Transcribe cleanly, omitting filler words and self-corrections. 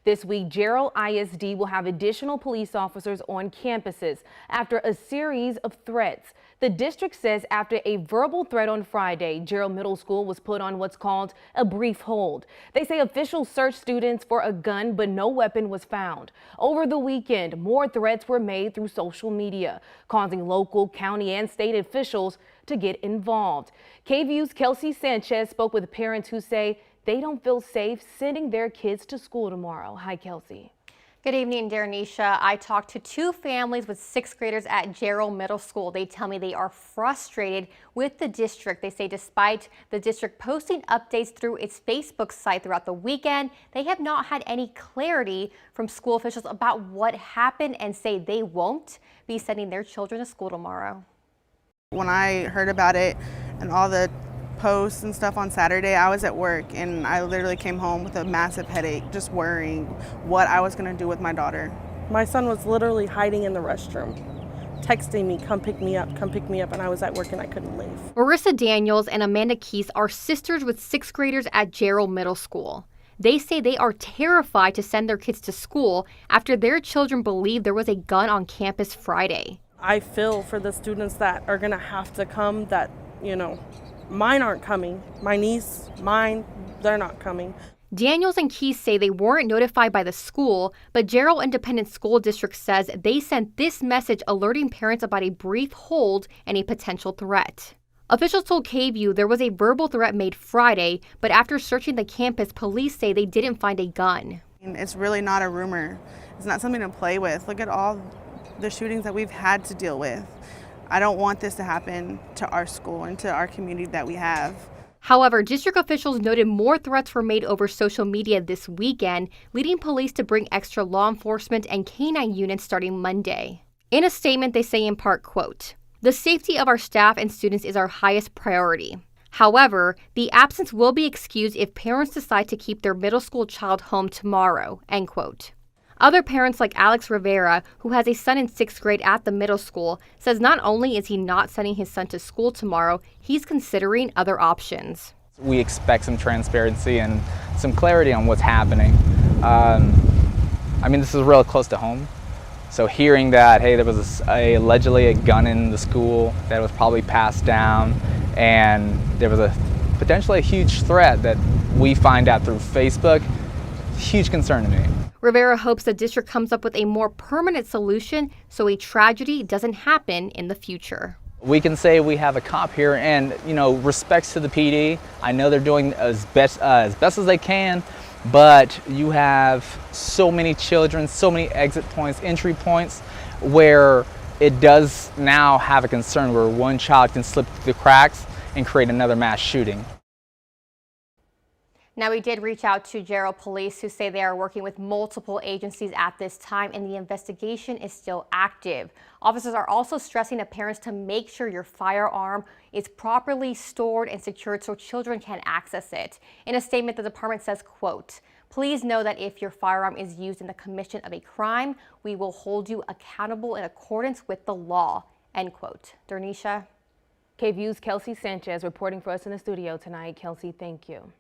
This week, Jarrell ISD will have additional police officers on campuses after a series of threats. The district says after a verbal threat on Friday, Jarrell Middle School was put on what's called a brief hold. They say officials searched students for a gun, but no weapon was found. Over the weekend, more threats were made through social media, causing local, county, and state officials to get involved. KVUE's Kelsey Sanchez spoke with parents who say they don't feel safe sending their kids to school tomorrow. Hi, Kelsey. Good evening, Darnisha. I talked to two families with sixth graders at Jarrell Middle School. They tell me they are frustrated with the district. They say despite the district posting updates through its Facebook site throughout the weekend, they have not had any clarity from school officials about what happened and say they won't be sending their children to school tomorrow. When I heard about it and all the posts and stuff on Saturday, I was at work and I literally came home with a massive headache, just worrying what I was going to do with my daughter. My son was literally hiding in the restroom, texting me, come pick me up, and I was at work and I couldn't leave. Marissa Daniels and Amanda Keese are sisters with sixth graders at Jarrell Middle School. They say they are terrified to send their kids to school after their children believe there was a gun on campus Friday. I feel for the students that are going to have to come that, mine aren't coming. My niece, mine, they're not coming. Daniels and Keys say they weren't notified by the school, but Jarrell Independent School District says they sent this message alerting parents about a brief hold and a potential threat. Officials told KVUE there was a verbal threat made Friday, but after searching the campus, police say they didn't find a gun. It's really not a rumor. It's not something to play with. Look at all the shootings that we've had to deal with. I don't want this to happen to our school and to our community that we have. However, district officials noted more threats were made over social media this weekend, leading police to bring extra law enforcement and canine units starting Monday. In a statement, they say in part, quote, "The safety of our staff and students is our highest priority. However, the absence will be excused if parents decide to keep their middle school child home tomorrow," end quote. Other parents like Alex Rivera, who has a son in sixth grade at the middle school, says not only is he not sending his son to school tomorrow, he's considering other options. We expect some transparency and some clarity on what's happening. This is real close to home. So hearing that, hey, there was allegedly a gun in the school that was probably passed down, and there was potentially a huge threat that we find out through Facebook, huge concern to me. Rivera hopes the district comes up with a more permanent solution so a tragedy doesn't happen in the future. We can say we have a cop here and, respects to the PD. I know they're doing as best as they can, but you have so many children, so many exit points, entry points, where it does now have a concern where one child can slip through the cracks and create another mass shooting. Now, we did reach out to Jarrell Police, who say they are working with multiple agencies at this time and the investigation is still active. Officers are also stressing to parents to make sure your firearm is properly stored and secured so children can access it. In a statement, the department says, quote, "Please know that if your firearm is used in the commission of a crime, we will hold you accountable in accordance with the law," end quote. Darnisha. KVUE's Kelsey Sanchez reporting for us in the studio tonight. Kelsey, thank you.